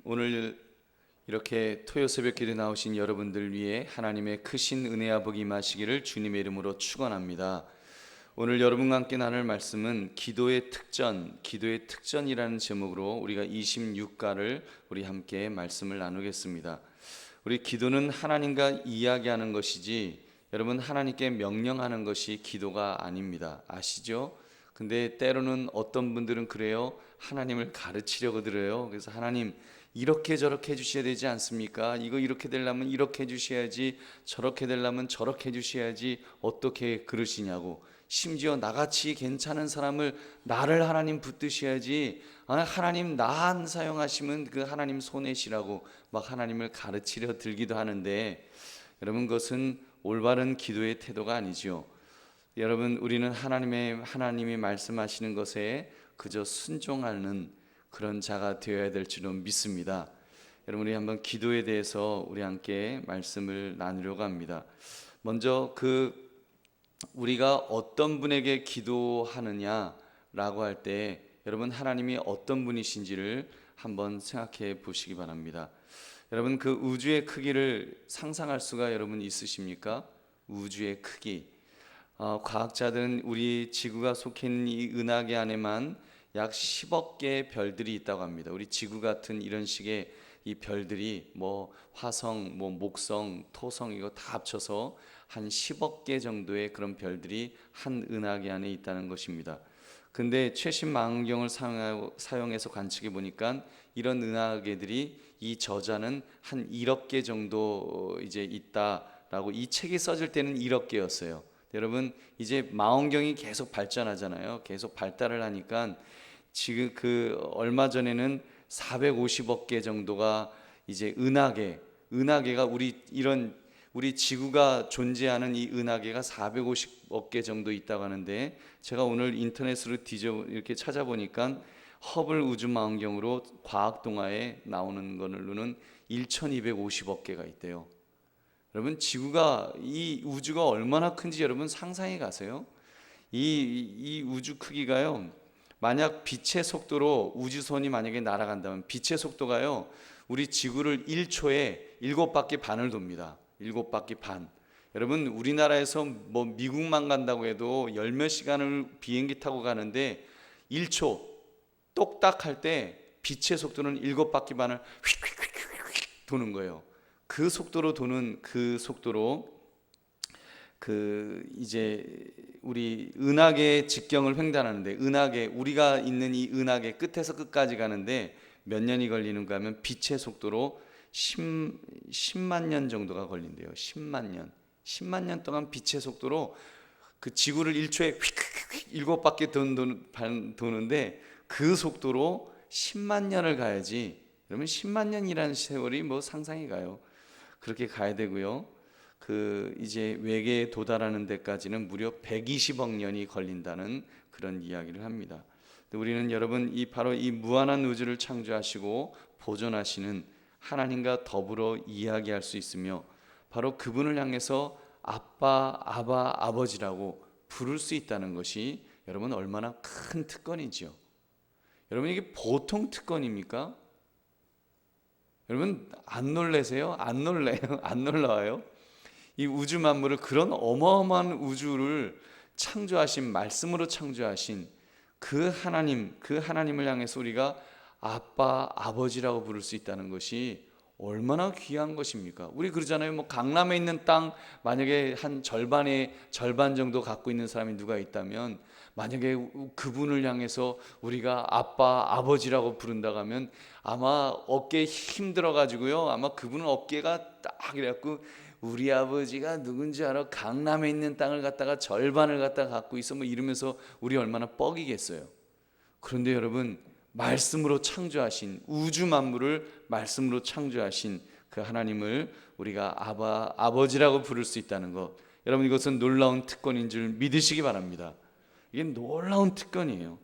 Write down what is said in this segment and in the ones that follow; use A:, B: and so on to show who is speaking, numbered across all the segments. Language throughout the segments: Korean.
A: 오늘 이렇게 토요 새벽 기도에 나오신 여러분들 위해 하나님의 크신 은혜와 복이 임하시기를 주님의 이름으로 축원합니다. 오늘 여러분과 함께 나눌 말씀은 기도의 특전이라는 제목으로 우리가 26가를 우리 함께 말씀을 나누겠습니다. 우리 기도는 하나님과 이야기하는 것이지 여러분 하나님께 명령하는 것이 기도가 아닙니다. 아시죠? 근데 때로는 어떤 분들은 그래요. 하나님을 가르치려고 들어요. 그래서 하나님 이렇게 저렇게 해주셔야 되지 않습니까? 이거 이렇게 되려면 이렇게 해주셔야지, 저렇게 되려면 저렇게 해주셔야지, 어떻게 그러시냐고. 심지어 나같이 괜찮은 사람을 나를 하나님 붙드셔야지, 하나님 나 안 사용하시면 그 하나님 손해시라고 막 하나님을 가르치려 들기도 하는데, 여러분 그것은 올바른 기도의 태도가 아니죠. 여러분 우리는 하나님이 말씀하시는 것에 그저 순종하는 그런 자가 되어야 될 줄로 믿습니다. 여러분 우리 한번 기도에 대해서 우리 함께 말씀을 나누려고 합니다. 먼저 우리가 어떤 분에게 기도하느냐라고 할 때 여러분 하나님이 어떤 분이신지를 한번 생각해 보시기 바랍니다. 여러분 그 우주의 크기를 상상할 수가 여러분 있으십니까? 우주의 크기. 과학자들은 우리 지구가 속해 있는 이 은하계 안에만 약 10억 개의 별들이 있다고 합니다. 우리 지구 같은 이런 식의 이 별들이 뭐 화성, 뭐 목성, 토성 이거 다 합쳐서 한 10억 개 정도의 그런 별들이 한 은하계 안에 있다는 것입니다. 근데 최신 망원경을 사용해서 관측해 보니까 이런 은하계들이 이 저자는 한 1억 개 정도 이제 있다라고 이 책이 써질 때는 1억 개였어요. 여러분 이제 망원경이 계속 발전하잖아요. 계속 발달을 하니까 지금 얼마 전에는 450억 개 정도가 이제 은하계가 우리 지구가 존재하는 이 은하계가 450억 개 정도 있다고 하는데 제가 오늘 인터넷으로 이렇게 찾아보니까 허블 우주 망원경으로 과학 동화에 나오는 걸로는 1250억 개가 있대요. 여러분 이 우주가 얼마나 큰지 여러분 상상해 가세요? 이 우주 크기가요. 만약 빛의 속도로 우주선이 만약에 날아간다면 빛의 속도가요. 우리 지구를 1초에 7바퀴 반을 돕니다. 7바퀴 반. 여러분 우리나라에서 뭐 미국만 간다고 해도 열 몇 시간을 비행기 타고 가는데 1초 똑딱 할 때 빛의 속도는 7바퀴 반을 휙휙휙휙 도는 거예요. 그 속도로 도는 그 속도로 이제 우리 은하계의 직경을 횡단하는데 우리가 있는 이 은하계 끝에서 끝까지 가는데 몇 년이 걸리는가 하면 빛의 속도로 10만 년 정도가 걸린대요. 10만 년 동안 빛의 속도로 그 지구를 1초에 휙휙휙 7바퀴 도는데 그 속도로 10만 년을 가야지. 그러면 10만 년이라는 세월이 뭐 상상이 가요. 그렇게 가야 되고요. 이제 외계에 도달하는 데까지는 무려 120억 년이 걸린다는 그런 이야기를 합니다. 우리는 여러분 바로 이 무한한 우주를 창조하시고 보존하시는 하나님과 더불어 이야기할 수 있으며 바로 그분을 향해서 아빠, 아바, 아버지라고 부를 수 있다는 것이 여러분 얼마나 큰 특권이지요. 여러분 이게 보통 특권입니까? 여러분 안 놀라세요? 안 놀래요? 안 놀라워요? 이 우주 만물을 그런 어마어마한 우주를 창조하신 말씀으로 창조하신 그 하나님을 향해서 우리가 아빠, 아버지라고 부를 수 있다는 것이 얼마나 귀한 것입니까? 우리 그러잖아요. 뭐 강남에 있는 땅 만약에 한 절반 정도 갖고 있는 사람이 누가 있다면 만약에 그분을 향해서 우리가 아빠, 아버지라고 부른다고 하면 아마 어깨에 힘들어 가지고요. 아마 그분은 어깨가 딱 이래갖고 우리 아버지가 누군지 알아? 강남에 있는 땅을 갖다가 절반을 갖다가 갖고 있어 뭐 이러면서 우리 얼마나 뻐기겠어요. 그런데 여러분 말씀으로 창조하신 우주 만물을 말씀으로 창조하신 그 하나님을 우리가 아버지라고 부를 수 있다는 것, 여러분 이것은 놀라운 특권인 줄 믿으시기 바랍니다. 이게 놀라운 특권이에요.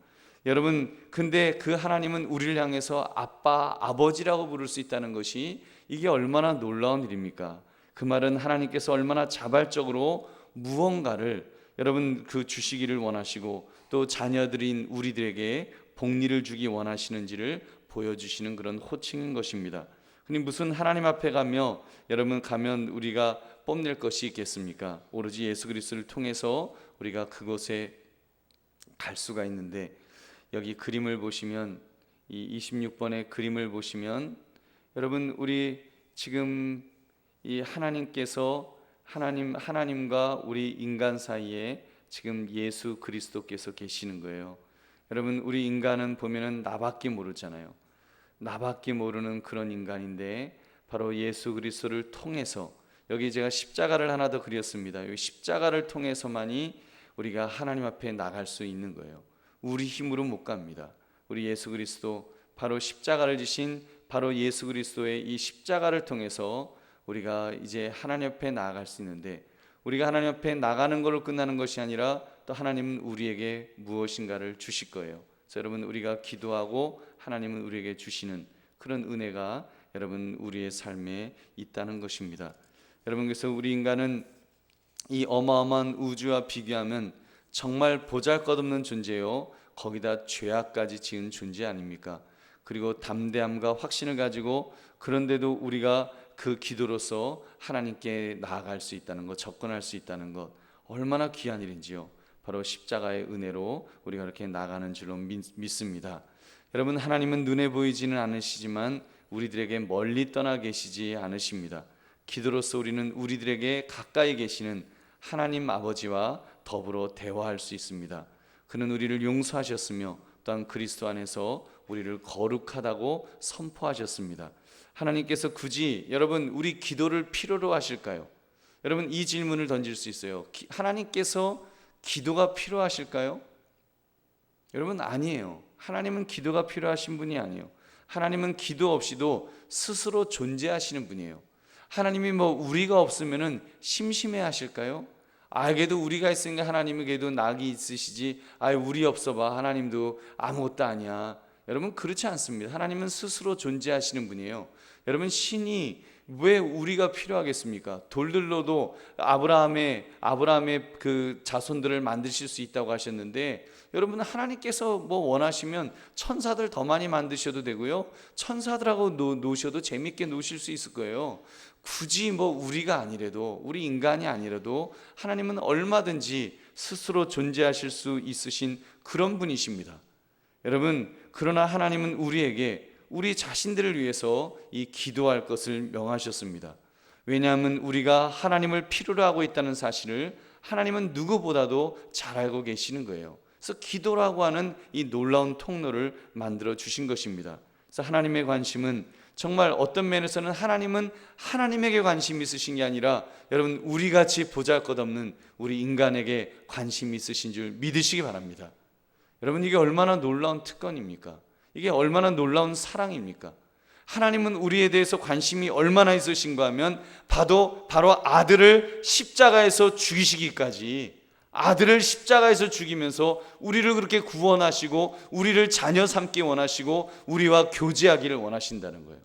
A: 여러분 근데 그 하나님은 우리를 향해서 아빠, 아버지라고 부를 수 있다는 것이 이게 얼마나 놀라운 일입니까? 그 말은 하나님께서 얼마나 자발적으로 무언가를 여러분 주시기를 원하시고 또 자녀들인 우리들에게 복리를 주기 원하시는지를 보여주시는 그런 호칭인 것입니다. 그니 무슨 하나님 앞에 가며 여러분 가면 우리가 뽐낼 것이 있겠습니까? 오로지 예수 그리스도를 통해서 우리가 그곳에 갈 수가 있는데, 여기 그림을 보시면, 이 26번의 그림을 보시면 여러분, 우리 지금 이 하나님께서 하나님과 우리 인간 사이에 지금 예수 그리스도께서 계시는 거예요. 여러분, 우리 인간은 보면은 나밖에 모르잖아요. 나밖에 모르는 그런 인간인데, 바로 예수 그리스도를 통해서, 여기 제가 십자가를 하나 더 그렸습니다. 이 십자가를 통해서만이 우리가 하나님 앞에 나갈 수 있는 거예요. 우리 힘으로 못 갑니다. 우리 예수 그리스도, 바로 십자가를 지신 바로 예수 그리스도의 이 십자가를 통해서 우리가 이제 하나님 앞에 나아갈 수 있는데, 우리가 하나님 앞에 나가는 걸로 끝나는 것이 아니라 또 하나님은 우리에게 무엇인가를 주실 거예요. 그래서 여러분, 우리가 기도하고 하나님은 우리에게 주시는 그런 은혜가 여러분 우리의 삶에 있다는 것입니다. 여러분, 그래서 우리 인간은 이 어마어마한 우주와 비교하면 정말 보잘것없는 존재요, 거기다 죄악까지 지은 존재 아닙니까? 그리고 담대함과 확신을 가지고, 그런데도 우리가 그 기도로서 하나님께 나아갈 수 있다는 것, 접근할 수 있다는 것, 얼마나 귀한 일인지요. 바로 십자가의 은혜로 우리가 이렇게 나가는 줄로 믿습니다. 여러분, 하나님은 눈에 보이지는 않으시지만 우리들에게 멀리 떠나 계시지 않으십니다. 기도로서 우리는 우리들에게 가까이 계시는 하나님 아버지와 더불어 대화할 수 있습니다. 그는 우리를 용서하셨으며 또한 그리스도 안에서 우리를 거룩하다고 선포하셨습니다. 하나님께서 굳이 여러분 우리 기도를 필요로 하실까요? 여러분, 이 질문을 던질 수 있어요. 하나님께서 기도가 필요하실까요? 여러분, 아니에요. 하나님은 기도가 필요하신 분이 아니에요. 하나님은 기도 없이도 스스로 존재하시는 분이에요. 하나님이 우리가 없으면은 심심해 하실까요? 그래도 우리가 있으니까 하나님에게도 낙이 있으시지, 우리 없어 봐, 하나님도 아무것도 아니야. 여러분, 그렇지 않습니다. 하나님은 스스로 존재하시는 분이에요. 여러분, 신이 왜 우리가 필요하겠습니까? 돌들로도 아브라함의 그 자손들을 만드실 수 있다고 하셨는데, 여러분, 하나님께서 원하시면 천사들 더 많이 만드셔도 되고요, 천사들하고 노셔도 재밌게 노실 수 있을 거예요. 굳이 우리가 아니래도, 우리 인간이 아니라도 하나님은 얼마든지 스스로 존재하실 수 있으신 그런 분이십니다. 여러분, 그러나 하나님은 우리에게 우리 자신들을 위해서 이 기도할 것을 명하셨습니다. 왜냐하면 우리가 하나님을 필요로 하고 있다는 사실을 하나님은 누구보다도 잘 알고 계시는 거예요. 그래서 기도라고 하는 이 놀라운 통로를 만들어 주신 것입니다. 그래서 하나님의 관심은 정말 어떤 면에서는 하나님은 하나님에게 관심이 있으신 게 아니라 여러분, 우리같이 보잘것없는 우리 인간에게 관심이 있으신 줄 믿으시기 바랍니다. 여러분, 이게 얼마나 놀라운 특권입니까? 이게 얼마나 놀라운 사랑입니까? 하나님은 우리에 대해서 관심이 얼마나 있으신가 하면 바로 아들을 십자가에서 죽이시기까지, 아들을 십자가에서 죽이면서 우리를 그렇게 구원하시고 우리를 자녀 삼기 원하시고 우리와 교제하기를 원하신다는 거예요.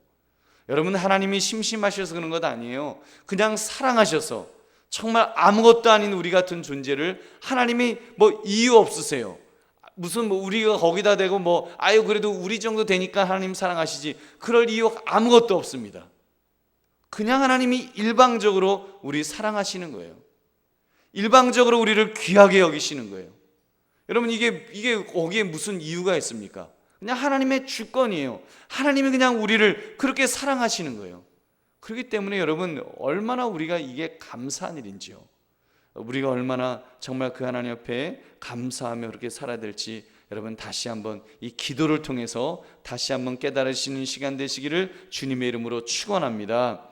A: 여러분, 하나님이 심심하셔서 그런 것 아니에요. 그냥 사랑하셔서, 정말 아무것도 아닌 우리 같은 존재를 하나님이 이유 없으세요. 무슨 우리가 거기다 대고 그래도 우리 정도 되니까 하나님 사랑하시지, 그럴 이유 아무것도 없습니다. 그냥 하나님이 일방적으로 우리 사랑하시는 거예요. 일방적으로 우리를 귀하게 여기시는 거예요. 여러분, 이게 거기에 무슨 이유가 있습니까? 그냥 하나님의 주권이에요. 하나님이 그냥 우리를 그렇게 사랑하시는 거예요. 그렇기 때문에 여러분, 얼마나 우리가 이게 감사한 일인지요. 우리가 얼마나 정말 그 하나님 앞에 감사하며 그렇게 살아야 될지, 여러분 다시 한번 이 기도를 통해서 다시 한번 깨달으시는 시간 되시기를 주님의 이름으로 축원합니다.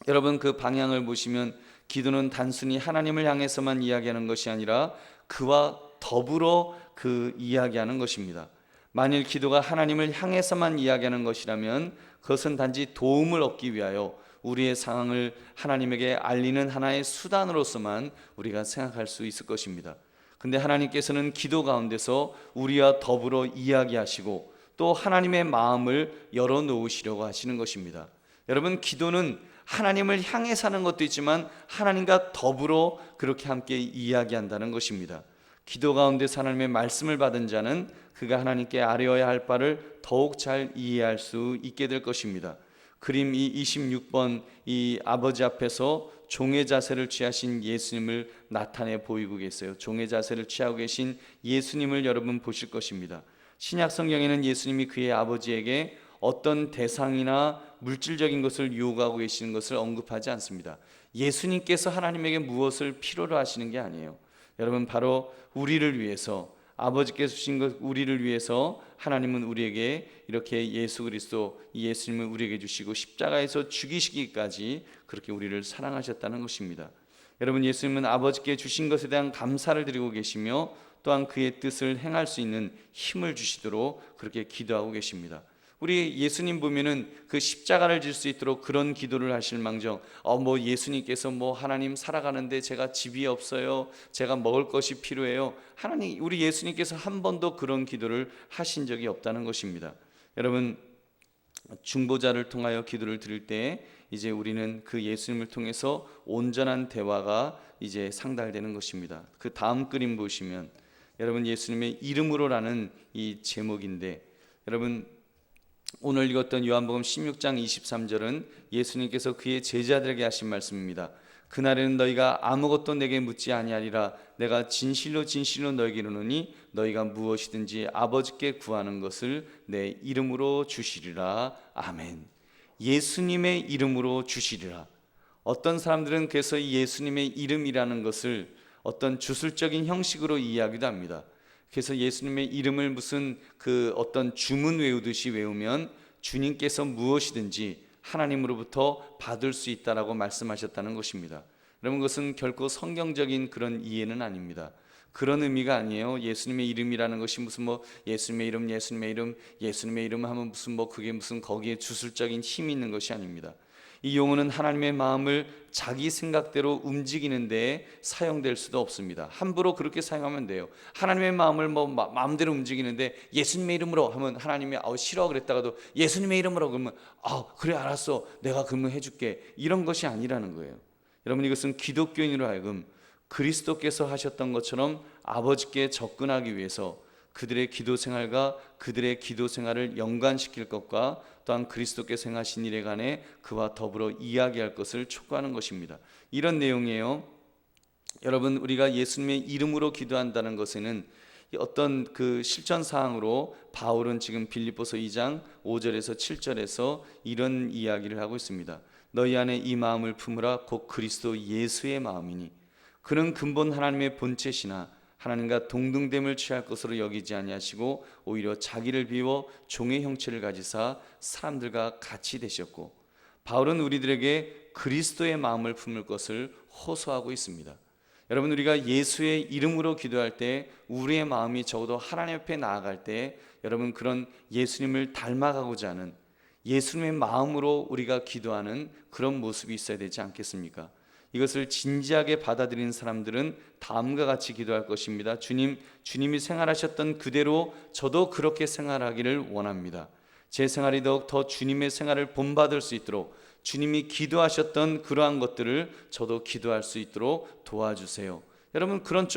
A: 여러분, 그 방향을 보시면 기도는 단순히 하나님을 향해서만 이야기하는 것이 아니라 그와 더불어 그 이야기하는 것입니다. 만일 기도가 하나님을 향해서만 이야기하는 것이라면 그것은 단지 도움을 얻기 위하여 우리의 상황을 하나님에게 알리는 하나의 수단으로서만 우리가 생각할 수 있을 것입니다. 근데 하나님께서는 기도 가운데서 우리와 더불어 이야기하시고 또 하나님의 마음을 열어놓으시려고 하시는 것입니다. 여러분, 기도는 하나님을 향해 사는 것도 있지만 하나님과 더불어 그렇게 함께 이야기한다는 것입니다. 기도 가운데서 하나님의 말씀을 받은 자는 그가 하나님께 아뢰어야 할 바를 더욱 잘 이해할 수 있게 될 것입니다. 그림 이 26번 이 아버지 앞에서 종의 자세를 취하신 예수님을 나타내 보이고 계세요. 종의 자세를 취하고 계신 예수님을 여러분 보실 것입니다. 신약 성경에는 예수님이 그의 아버지에게 어떤 대상이나 물질적인 것을 요구하고 계시는 것을 언급하지 않습니다. 예수님께서 하나님에게 무엇을 필요로 하시는 게 아니에요. 여러분, 바로 우리를 위해서, 아버지께서 주신 것 우리를 위해서 하나님은 우리에게 이렇게 예수 그리스도 이 예수님을 우리에게 주시고 십자가에서 죽이시기까지 그렇게 우리를 사랑하셨다는 것입니다. 여러분, 예수님은 아버지께 주신 것에 대한 감사를 드리고 계시며 또한 그의 뜻을 행할 수 있는 힘을 주시도록 그렇게 기도하고 계십니다. 우리 예수님 보면은 그 십자가를 질 수 있도록 그런 기도를 하실 망정, 예수님께서 하나님 살아가는데 제가 집이 없어요, 제가 먹을 것이 필요해요. 하나님, 우리 예수님께서 한 번도 그런 기도를 하신 적이 없다는 것입니다. 여러분, 중보자를 통하여 기도를 드릴 때 이제 우리는 그 예수님을 통해서 온전한 대화가 이제 상달되는 것입니다. 그 다음 그림 보시면 여러분, 예수님의 이름으로라는 이 제목인데, 여러분, 오늘 읽었던 요한복음 16장 23절은 예수님께서 그의 제자들에게 하신 말씀입니다. 그날에는 너희가 아무것도 내게 묻지 아니하리라. 내가 진실로 진실로 너희에게 이르노니 너희가 무엇이든지 아버지께 구하는 것을 내 이름으로 주시리라. 아멘. 예수님의 이름으로 주시리라. 어떤 사람들은 그래서 예수님의 이름이라는 것을 어떤 주술적인 형식으로 이해하기도 합니다. 그래서 예수님의 이름을 무슨 어떤 주문 외우듯이 외우면 주님께서 무엇이든지 하나님으로부터 받을 수 있다라고 말씀하셨다는 것입니다. 여러분, 그것은 결코 성경적인 그런 이해는 아닙니다. 그런 의미가 아니에요. 예수님의 이름이라는 것이 무슨 예수님의 이름 하면 무슨 그게 무슨 거기에 주술적인 힘이 있는 것이 아닙니다. 이 용어는 하나님의 마음을 자기 생각대로 움직이는 데 사용될 수도 없습니다. 함부로 그렇게 사용하면 돼요. 하나님의 마음을 마음대로 움직이는데 예수님의 이름으로 하면 하나님이 싫어 그랬다가도 예수님의 이름으로 그러면 그래 알았어, 내가 그러면 해줄게, 이런 것이 아니라는 거예요. 여러분, 이것은 기독교인으로 하여금 그리스도께서 하셨던 것처럼 아버지께 접근하기 위해서 그들의 기도 생활과 그들의 기도 생활을 연관시킬 것과 또한 그리스도께서 행하신 일에 관해 그와 더불어 이야기할 것을 촉구하는 것입니다. 이런 내용이에요. 여러분, 우리가 예수님의 이름으로 기도한다는 것에는 어떤 그 실천 사항으로 바울은 지금 빌립보서 2장 5절에서 7절에서 이런 이야기를 하고 있습니다. 너희 안에 이 마음을 품으라. 곧 그리스도 예수의 마음이니 그는 근본 하나님의 본체시나 하나님과 동등됨을 취할 것으로 여기지 아니하시고 오히려 자기를 비워 종의 형체를 가지사 사람들과 같이 되셨고, 바울은 우리들에게 그리스도의 마음을 품을 것을 호소하고 있습니다. 여러분, 우리가 예수의 이름으로 기도할 때 우리의 마음이 적어도 하나님 앞에 나아갈 때 여러분, 그런 예수님을 닮아가고자 하는 예수님의 마음으로 우리가 기도하는 그런 모습이 있어야 되지 않겠습니까? 이것을 진지하게 받아들이는 사람들은 다음과 같이 기도할 것입니다. 주님이 생활하셨던 그대로 저도 그렇게 생활하기를 원합니다. 제 생활이 더욱 더 주님의 생활을 본받을 수 있도록 주님이 기도하셨던 그러한 것들을 저도 기도할 수 있도록 도와주세요. 여러분, 그런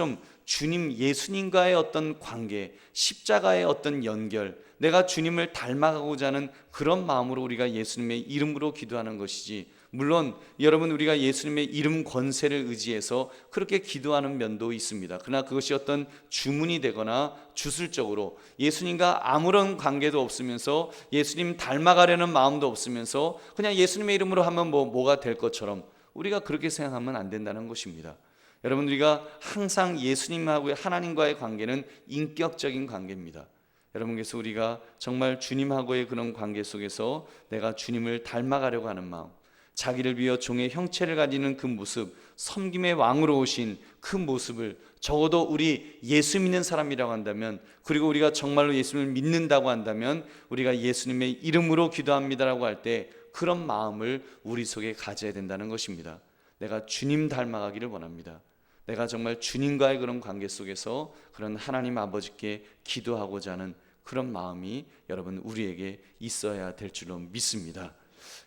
A: 주님, 예수님과의 어떤 관계, 십자가의 어떤 연결, 내가 주님을 닮아가고자 하는 그런 마음으로 우리가 예수님의 이름으로 기도하는 것이지, 물론 여러분, 우리가 예수님의 이름 권세를 의지해서 그렇게 기도하는 면도 있습니다. 그러나 그것이 어떤 주문이 되거나 주술적으로 예수님과 아무런 관계도 없으면서 예수님 닮아가려는 마음도 없으면서 그냥 예수님의 이름으로 하면 뭐가 될 것처럼 우리가 그렇게 생각하면 안 된다는 것입니다. 여러분, 우리가 항상 예수님하고 하나님과의 관계는 인격적인 관계입니다. 여러분, 그래서 우리가 정말 주님하고의 그런 관계 속에서 내가 주님을 닮아가려고 하는 마음, 자기를 비워 종의 형체를 가지는 그 모습, 섬김의 왕으로 오신 그 모습을 적어도 우리 예수 믿는 사람이라고 한다면, 그리고 우리가 정말로 예수님을 믿는다고 한다면 우리가 예수님의 이름으로 기도합니다라고 할 때 그런 마음을 우리 속에 가져야 된다는 것입니다. 내가 주님 닮아가기를 원합니다. 내가 정말 주님과의 그런 관계 속에서 그런 하나님 아버지께 기도하고자 하는 그런 마음이 여러분 우리에게 있어야 될 줄로 믿습니다.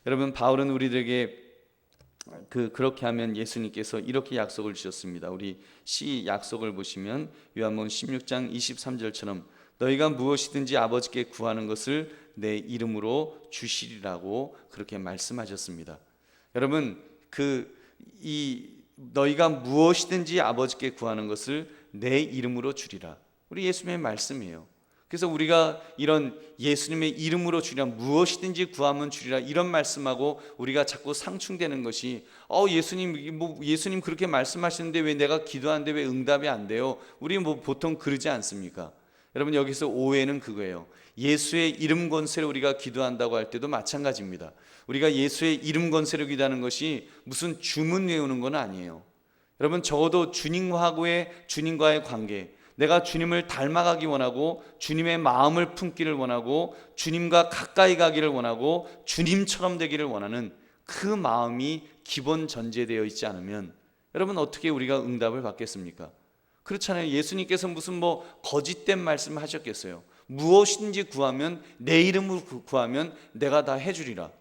A: 여러분, 바울은 우리들에게 그렇게 하면 예수님께서 이렇게 약속을 주셨습니다. 우리 약속을 보시면 요한복음 16장 23절처럼 너희가 무엇이든지 아버지께 구하는 것을 내 이름으로 주시리라고 그렇게 말씀하셨습니다. 여러분, 너희가 무엇이든지 아버지께 구하는 것을 내 이름으로 주리라. 우리 예수님의 말씀이에요. 그래서 우리가 이런 예수님의 이름으로 주리라, 무엇이든지 구하면 주리라, 이런 말씀하고 우리가 자꾸 상충되는 것이 예수님 그렇게 말씀하시는데 왜 내가 기도하는데 왜 응답이 안 돼요? 우리 보통 그러지 않습니까? 여러분, 여기서 오해는 그거예요. 예수의 이름 권세로 우리가 기도한다고 할 때도 마찬가지입니다. 우리가 예수의 이름 권세로 기도하는 것이 무슨 주문 외우는 건 아니에요. 여러분, 적어도 주님과의 관계, 내가 주님을 닮아가기 원하고 주님의 마음을 품기를 원하고 주님과 가까이 가기를 원하고 주님처럼 되기를 원하는 그 마음이 기본 전제되어 있지 않으면 여러분, 어떻게 우리가 응답을 받겠습니까? 그렇잖아요. 예수님께서 무슨 거짓된 말씀을 하셨겠어요? 무엇인지 구하면, 내 이름으로 구하면 내가 다 해주리라.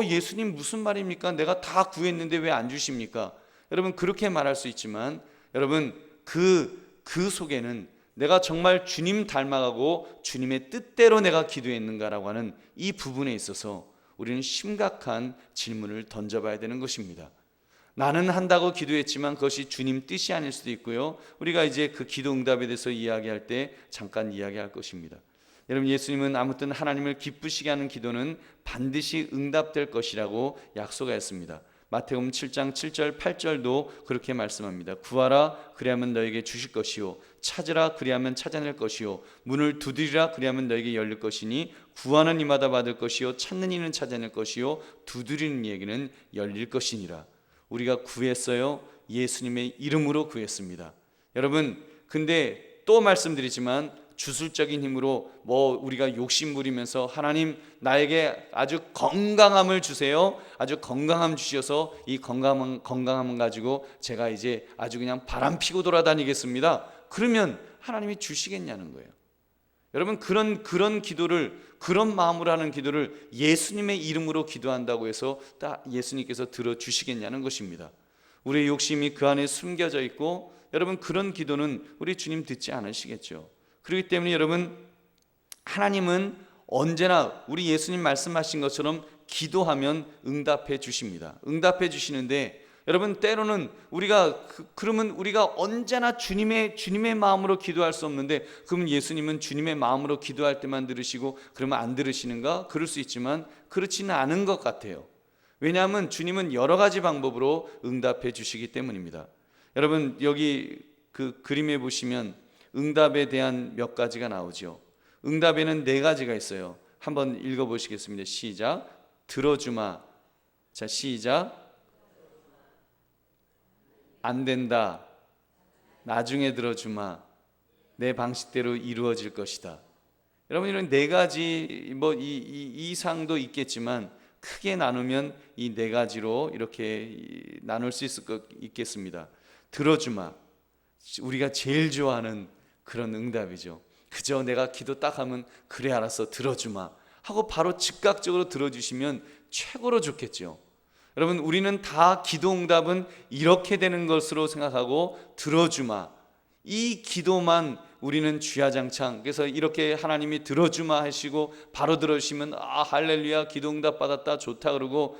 A: 예수님 무슨 말입니까? 내가 다 구했는데 왜 안 주십니까? 여러분, 그렇게 말할 수 있지만 여러분, 그 속에는 내가 정말 주님 닮아가고 주님의 뜻대로 내가 기도했는가라고 하는 이 부분에 있어서 우리는 심각한 질문을 던져봐야 되는 것입니다. 나는 한다고 기도했지만 그것이 주님 뜻이 아닐 수도 있고요. 우리가 이제 그 기도 응답에 대해서 이야기할 때 잠깐 이야기할 것입니다. 여러분, 예수님은 아무튼 하나님을 기쁘시게 하는 기도는 반드시 응답될 것이라고 약속하였습니다. 마태복음 7장 7절 8절도 그렇게 말씀합니다. 구하라 그리하면 너에게 주실 것이요, 찾으라 그리하면 찾아낼 것이요, 문을 두드리라 그리하면 너에게 열릴 것이니 구하는 이마다 받을 것이요, 찾는 이는 찾아낼 것이요, 두드리는 이에게는 열릴 것이니라. 우리가 구했어요. 예수님의 이름으로 구했습니다. 여러분, 근데 또 말씀드리지만 주술적인 힘으로 우리가 욕심 부리면서 하나님 나에게 아주 건강함을 주세요, 아주 건강함 주셔서 이 건강함 가지고 제가 이제 아주 그냥 바람 피고 돌아다니겠습니다. 그러면 하나님이 주시겠냐는 거예요. 여러분, 그런 기도를, 그런 마음으로 하는 기도를 예수님의 이름으로 기도한다고 해서 다 예수님께서 들어주시겠냐는 것입니다. 우리의 욕심이 그 안에 숨겨져 있고 여러분, 그런 기도는 우리 주님 듣지 않으시겠죠. 그렇기 때문에 여러분, 하나님은 언제나 우리 예수님 말씀하신 것처럼 기도하면 응답해 주십니다. 응답해 주시는데 여러분, 때로는 그러면 우리가 언제나 주님의 마음으로 기도할 수 없는데, 그러면 예수님은 주님의 마음으로 기도할 때만 들으시고 그러면 안 들으시는가? 그럴 수 있지만 그렇지는 않은 것 같아요. 왜냐하면 주님은 여러 가지 방법으로 응답해 주시기 때문입니다. 여러분, 여기 그 그림에 보시면 응답에 대한 몇 가지가 나오죠. 응답에는 4가지가 있어요. 한번 읽어보시겠습니다. 시작. 들어주마. 자, 시작. 안 된다. 나중에 들어주마. 내 방식대로 이루어질 것이다. 여러분, 이런 4가지 이 이상도 있겠지만 크게 나누면 이 4가지로 이렇게 나눌 수 있겠습니다. 들어주마. 우리가 제일 좋아하는 그런 응답이죠. 그저 내가 기도 딱 하면 그래 알았어 들어주마 하고 바로 즉각적으로 들어주시면 최고로 좋겠죠. 여러분, 우리는 다 기도 응답은 이렇게 되는 것으로 생각하고 들어주마, 이 기도만 우리는 주야장창, 그래서 이렇게 하나님이 들어주마 하시고 바로 들어주시면 할렐루야 기도 응답 받았다 좋다 그러고,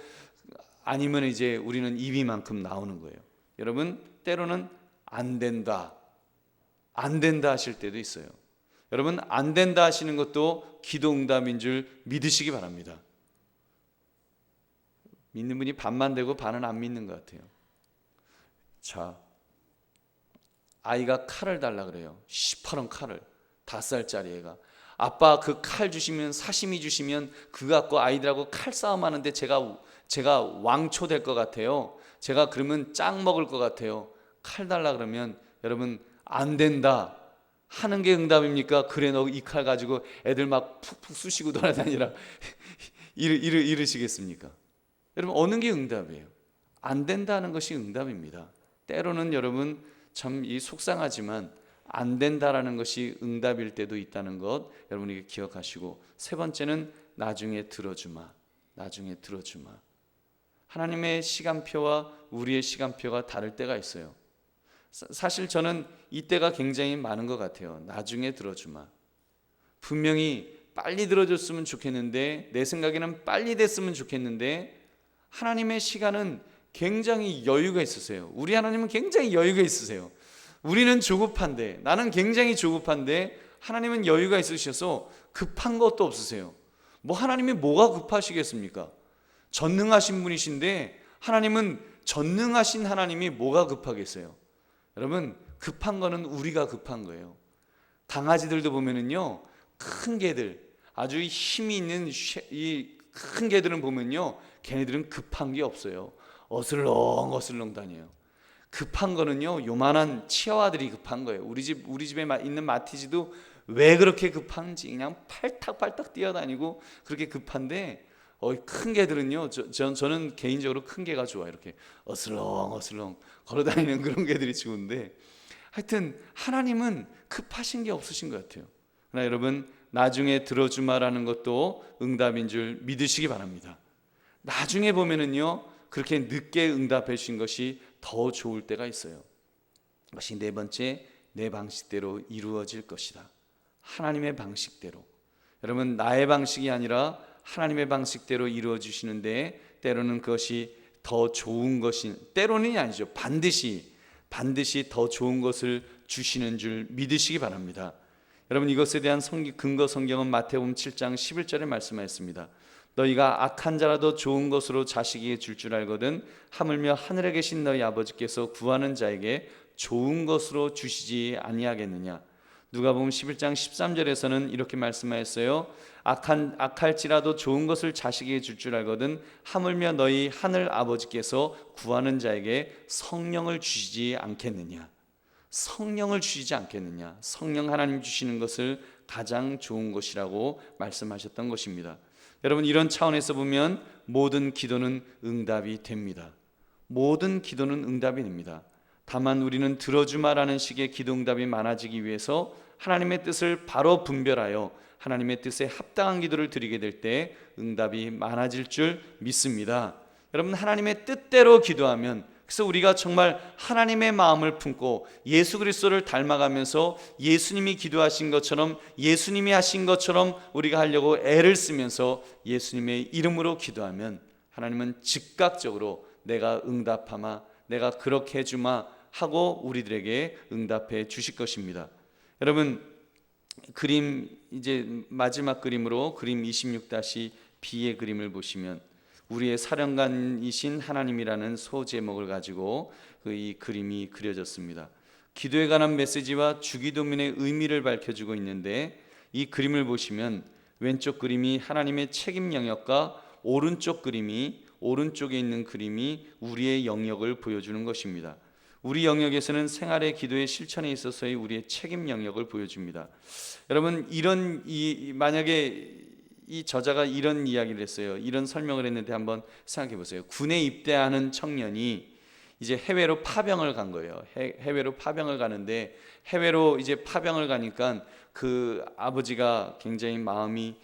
A: 아니면 이제 우리는 입이만큼 나오는 거예요. 여러분, 때로는 안 된다 하실 때도 있어요. 여러분, 안 된다 하시는 것도 기도 응답인 줄 믿으시기 바랍니다. 믿는 분이 반만 되고 반은 안 믿는 것 같아요. 자, 아이가 칼을 달라 그래요. 시퍼런 칼을, 5살짜리 애가. 아빠 그 칼 주시면, 사시미 주시면 그거 갖고 아이들하고 칼싸움 하는데 제가 왕초 될 것 같아요. 제가 그러면 짱 먹을 것 같아요. 칼 달라 그러면 여러분, 안 된다 하는 게 응답입니까? 그래 너 이 칼 가지고 애들 막 푹푹 쑤시고 돌아다니라 이러시겠습니까? 여러분, 어느 게 응답이에요? 안 된다는 것이 응답입니다. 때로는 여러분 참 속상하지만 안 된다라는 것이 응답일 때도 있다는 것 여러분이 기억하시고, 3번째는 나중에 들어주마. 나중에 들어주마. 하나님의 시간표와 우리의 시간표가 다를 때가 있어요. 사실 저는 이때가 굉장히 많은 것 같아요. 나중에 들어주마. 분명히 빨리 들어줬으면 좋겠는데, 내 생각에는 빨리 됐으면 좋겠는데, 하나님의 시간은 굉장히 여유가 있으세요. 우리 하나님은 굉장히 여유가 있으세요. 우리는 조급한데, 나는 굉장히 조급한데 하나님은 여유가 있으셔서 급한 것도 없으세요. 하나님이 뭐가 급하시겠습니까? 전능하신 분이신데 하나님은 전능하신 하나님이 뭐가 급하겠어요? 여러분, 급한 거는 우리가 급한 거예요. 강아지들도 보면은요, 큰 개들, 아주 힘이 있는 이 큰 개들은 보면요, 걔네들은 급한 게 없어요. 어슬렁어슬렁 다녀요. 급한 거는요, 요만한 치아와들이 급한 거예요. 우리 집에 있는 마티즈도 왜 그렇게 급한지 그냥 팔딱팔딱 뛰어다니고 그렇게 급한데, 큰 개들은요, 저는 개인적으로 큰 개가 좋아요. 이렇게 어슬렁어슬렁 걸어다니는 그런 개들이 좋은데, 하여튼 하나님은 급하신 게 없으신 것 같아요. 그러나 여러분, 나중에 들어주마라는 것도 응답인 줄 믿으시기 바랍니다. 나중에 보면은요, 그렇게 늦게 응답해 주신 것이 더 좋을 때가 있어요. 그것이 네 번째, 내 방식대로 이루어질 것이다. 하나님의 방식대로. 여러분, 나의 방식이 아니라 하나님의 방식대로 이루어 주시는데, 때로는 그것이 더 좋은 것이, 때로는 아니죠, 반드시 더 좋은 것을 주시는 줄 믿으시기 바랍니다. 여러분, 이것에 대한 근거 성경은 마태복음 7장 11절에 말씀하였습니다. 너희가 악한 자라도 좋은 것으로 자식에게 줄 알거든 하물며 하늘에 계신 너희 아버지께서 구하는 자에게 좋은 것으로 주시지 아니하겠느냐. 누가복음 11장 13절에서는 이렇게 말씀하였어요. 악할지라도 좋은 것을 자식에게 줄 알거든 하물며 너희 하늘 아버지께서 구하는 자에게 성령을 주시지 않겠느냐. 성령을 주시지 않겠느냐. 성령 하나님 주시는 것을 가장 좋은 것이라고 말씀하셨던 것입니다. 여러분, 이런 차원에서 보면 모든 기도는 응답이 됩니다. 모든 기도는 응답이 됩니다. 다만 우리는 들어주마라는 식의 기도 응답이 많아지기 위해서 하나님의 뜻을 바로 분별하여 하나님의 뜻에 합당한 기도를 드리게 될 때 응답이 많아질 줄 믿습니다. 여러분, 하나님의 뜻대로 기도하면, 그래서 우리가 정말 하나님의 마음을 품고 예수 그리스도를 닮아가면서 예수님이 기도하신 것처럼, 예수님이 하신 것처럼 우리가 하려고 애를 쓰면서 예수님의 이름으로 기도하면 하나님은 즉각적으로 내가 응답하마, 내가 그렇게 해주마 하고 우리들에게 응답해 주실 것입니다. 여러분, 그림, 이제 마지막 그림으로 그림 26-B의 그림을 보시면 우리의 사령관이신 하나님이라는 소제목을 가지고 이 그림이 그려졌습니다. 기도에 관한 메시지와 주기도문의 의미를 밝혀주고 있는데, 이 그림을 보시면 왼쪽 그림이 하나님의 책임 영역과 오른쪽에 있는 그림이 우리의 영역을 보여주는 것입니다. 우리 영역에서는 생활의 기도의 실천에 있어서의 우리의 책임 영역을 보여줍니다. 여러분, 만약에 이 저자가 이런 이야기를 했어요. 이런 설명을 했는데 한번 생각해 보세요. 군에 입대하는 청년이 이제 해외로 파병을 간 거예요. 해외로 파병을 가는데, 해외로 이제 파병을 가니까 그 아버지가 굉장히 마음이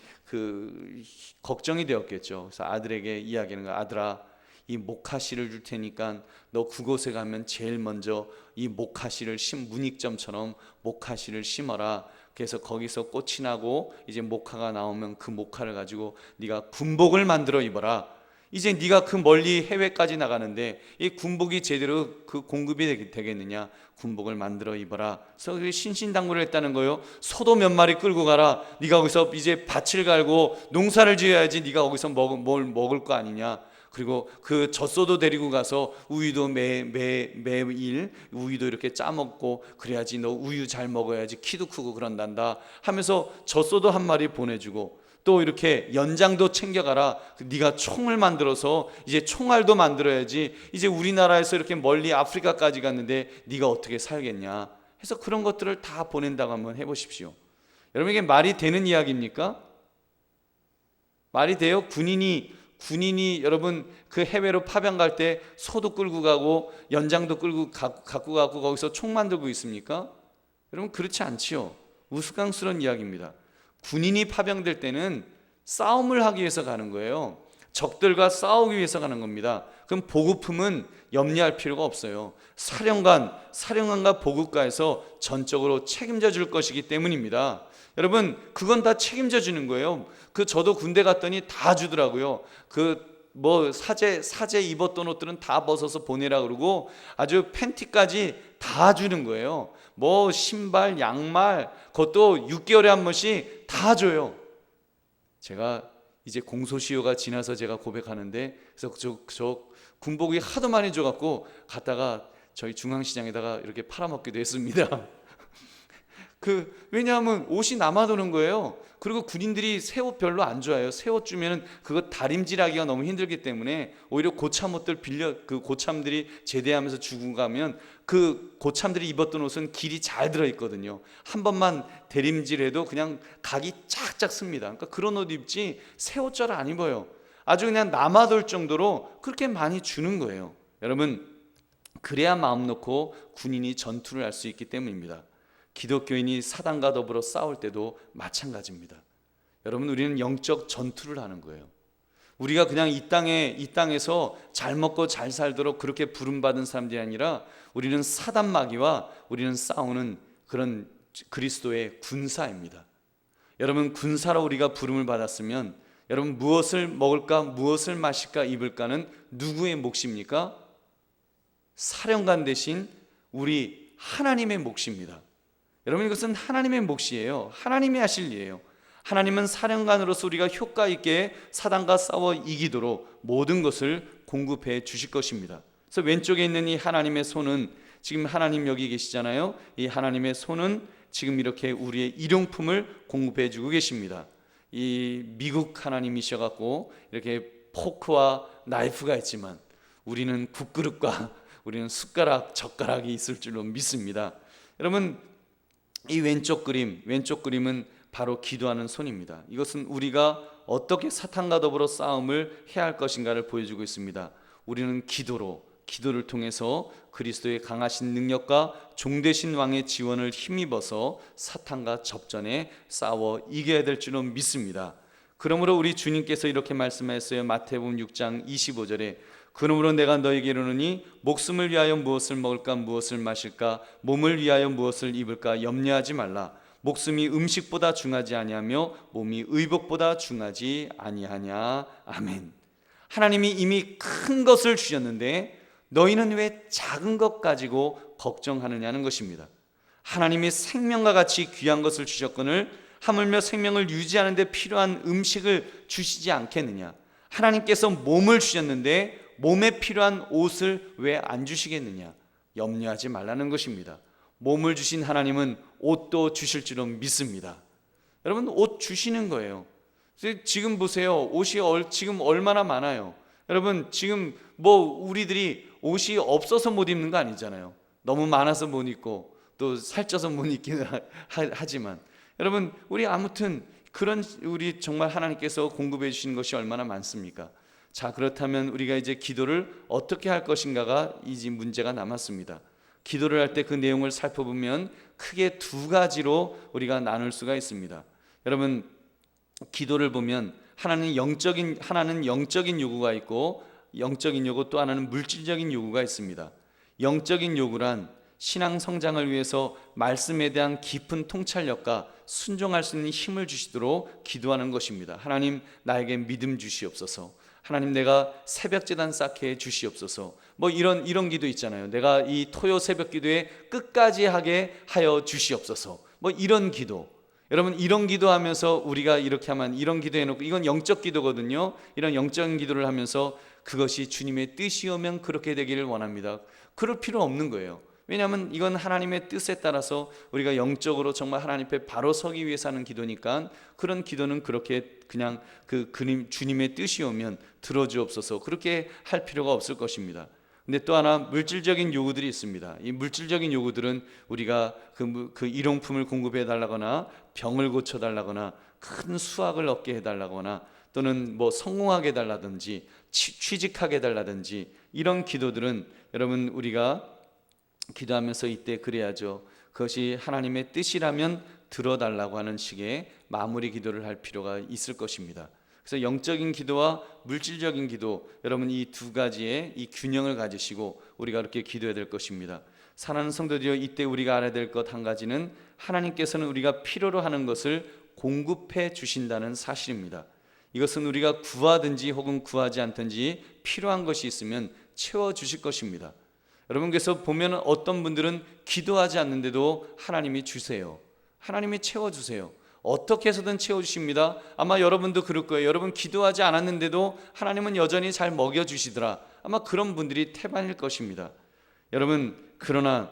A: 걱정이 되었겠죠. 그래서 아들에게 이야기하는 거예요. 아들아, 이 목화씨를 줄 테니까 너 그곳에 가면 제일 먼저 이 목화씨를 문익점처럼 목화씨를 심어라. 그래서 거기서 꽃이 나고 이제 목화가 나오면 그 목화를 가지고 네가 군복을 만들어 입어라. 이제 네가 그 멀리 해외까지 나가는데 이 군복이 제대로 그 공급이 되겠느냐. 군복을 만들어 입어라. 그래서 신신당부를 했다는 거예요. 소도 몇 마리 끌고 가라. 네가 거기서 이제 밭을 갈고 농사를 지어야지 네가 거기서 뭘 먹을 거 아니냐. 그리고 그 젖소도 데리고 가서 우유도 매일 우유도 이렇게 짜 먹고 그래야지 너 우유 잘 먹어야지 키도 크고 그런단다 하면서 젖소도 한 마리 보내주고, 또 이렇게 연장도 챙겨가라. 네가 총을 만들어서 이제 총알도 만들어야지 이제 우리나라에서 이렇게 멀리 아프리카까지 갔는데 네가 어떻게 살겠냐 해서 그런 것들을 다 보낸다고 한번 해보십시오. 여러분, 이게 말이 되는 이야기입니까? 말이 돼요? 군인이 여러분 그 해외로 파병 갈 때 소도 끌고 가고 연장도 끌고 갖고 가고 거기서 총 만들고 있습니까? 여러분, 그렇지 않지요. 우스꽝스러운 이야기입니다. 군인이 파병될 때는 싸움을 하기 위해서 가는 거예요. 적들과 싸우기 위해서 가는 겁니다. 그럼 보급품은 염려할 필요가 없어요. 사령관과 보급가에서 전적으로 책임져 줄 것이기 때문입니다. 여러분, 그건 다 책임져 주는 거예요. 저도 군대 갔더니 다 주더라고요. 사제 입었던 옷들은 다 벗어서 보내라 그러고 아주 팬티까지 다 주는 거예요. 신발, 양말, 그것도 6개월에 한 번씩 다 줘요. 제가 이제 공소시효가 지나서 제가 고백하는데, 그래서 저 군복이 하도 많이 줘갖고 갔다가 저희 중앙시장에다가 이렇게 팔아먹기도 했습니다. 왜냐하면 옷이 남아도는 거예요. 그리고 군인들이 새 옷 별로 안 좋아해요. 새 옷 주면은 그거 다림질하기가 너무 힘들기 때문에 오히려 고참 옷들 고참들이 제대하면서 주고 가면 그 고참들이 입었던 옷은 길이 잘 들어 있거든요. 한 번만 대림질해도 그냥 각이 쫙쫙 씁니다. 그러니까 그런 옷 입지 새 옷 잘 안 입어요. 아주 그냥 남아돌 정도로 그렇게 많이 주는 거예요. 여러분, 그래야 마음 놓고 군인이 전투를 할 수 있기 때문입니다. 기독교인이 사단과 더불어 싸울 때도 마찬가지입니다. 여러분, 우리는 영적 전투를 하는 거예요. 우리가 그냥 이 땅에서 잘 먹고 잘 살도록 그렇게 부름받은 사람들이 아니라 우리는 사단 마귀와 우리는 싸우는 그런 그리스도의 군사입니다. 여러분, 군사로 우리가 부름을 받았으면 여러분, 무엇을 먹을까, 무엇을 마실까, 입을까는 누구의 몫입니까? 사령관 대신 우리 하나님의 몫입니다. 여러분, 이것은 하나님의 몫이에요. 하나님이 하실 일이에요. 하나님은 사령관으로서 우리가 효과 있게 사단과 싸워 이기도록 모든 것을 공급해 주실 것입니다. 그래서 왼쪽에 있는 이 하나님의 손은, 지금 하나님 여기 계시잖아요. 이 하나님의 손은 지금 이렇게 우리의 일용품을 공급해 주고 계십니다. 이 미국 하나님이셔갖고 이렇게 포크와 나이프가 있지만 우리는 국그릇과 우리는 숟가락, 젓가락이 있을 줄로 믿습니다. 여러분, 이 왼쪽 그림은 바로 기도하는 손입니다. 이것은 우리가 어떻게 사탄과 더불어 싸움을 해야 할 것인가를 보여주고 있습니다. 우리는 기도를 통해서 그리스도의 강하신 능력과 종되신 왕의 지원을 힘입어서 사탄과 접전에 싸워 이겨야 될 줄로 믿습니다. 그러므로 우리 주님께서 이렇게 말씀하셨어요. 마태복음 6장 25절에 그러므로 내가 너에게 이르노니 목숨을 위하여 무엇을 먹을까 무엇을 마실까 몸을 위하여 무엇을 입을까 염려하지 말라. 목숨이 음식보다 중하지 아니하며 몸이 의복보다 중하지 아니하냐. 아멘. 하나님이 이미 큰 것을 주셨는데 너희는 왜 작은 것 가지고 걱정하느냐는 것입니다. 하나님이 생명과 같이 귀한 것을 주셨거늘 하물며 생명을 유지하는 데 필요한 음식을 주시지 않겠느냐. 하나님께서 몸을 주셨는데 몸에 필요한 옷을 왜 안 주시겠느냐. 염려하지 말라는 것입니다. 몸을 주신 하나님은 옷도 주실 줄은 믿습니다. 여러분, 옷 주시는 거예요. 지금 보세요. 옷이 지금 얼마나 많아요. 여러분, 지금 우리들이 옷이 없어서 못 입는 거 아니잖아요. 너무 많아서 못 입고 또 살쪄서 못 입기는 하지만 여러분, 우리 아무튼 우리 정말 하나님께서 공급해 주시는 것이 얼마나 많습니까? 자, 그렇다면 우리가 이제 기도를 어떻게 할 것인가가 이제 문제가 남았습니다. 기도를 할 때 그 내용을 살펴보면 크게 두 가지로 우리가 나눌 수가 있습니다. 여러분, 기도를 보면 하나는 영적인 요구가 있고 영적인 요구, 또 하나는 물질적인 요구가 있습니다. 영적인 요구란 신앙 성장을 위해서 말씀에 대한 깊은 통찰력과 순종할 수 있는 힘을 주시도록 기도하는 것입니다. 하나님, 나에게 믿음 주시옵소서. 하나님, 내가 새벽 제단 쌓게 해 주시옵소서. 이런 기도 있잖아요. 내가 이 토요 새벽 기도에 끝까지 하게 하여 주시옵소서. 이런 기도. 여러분, 이런 기도하면서 우리가 이렇게 하면 이런 기도해놓고 이건 영적 기도거든요. 이런 영적인 기도를 하면서 그것이 주님의 뜻이오면 그렇게 되기를 원합니다. 그럴 필요 없는 거예요. 왜냐하면 이건 하나님의 뜻에 따라서 우리가 영적으로 정말 하나님 앞에 바로 서기 위해서 하는 기도니까 그런 기도는 그렇게 그냥 주님의 뜻이 오면 들어주옵소서 그렇게 할 필요가 없을 것입니다. 근데 또 하나 물질적인 요구들이 있습니다. 이 물질적인 요구들은 우리가 그 일용품을 공급해 달라거나 병을 고쳐 달라거나 큰 수확을 얻게 해 달라거나 또는 성공하게 해 달라든지 취직하게 해 달라든지 이런 기도들은 여러분, 우리가 기도하면서 이때 그래야죠. 그것이 하나님의 뜻이라면 들어달라고 하는 식의 마무리 기도를 할 필요가 있을 것입니다. 그래서 영적인 기도와 물질적인 기도, 여러분 이 두 가지의 이 균형을 가지시고 우리가 그렇게 기도해야 될 것입니다. 사랑하는 성도들이여, 이때 우리가 알아야 될 것 한 가지는 하나님께서는 우리가 필요로 하는 것을 공급해 주신다는 사실입니다. 이것은 우리가 구하든지 혹은 구하지 않든지 필요한 것이 있으면 채워주실 것입니다. 여러분께서 보면 어떤 분들은 기도하지 않는데도 하나님이 주세요. 하나님이 채워주세요. 어떻게 해서든 채워주십니다. 아마 여러분도 그럴 거예요. 여러분 기도하지 않았는데도 하나님은 여전히 잘 먹여주시더라. 아마 그런 분들이 태반일 것입니다. 여러분, 그러나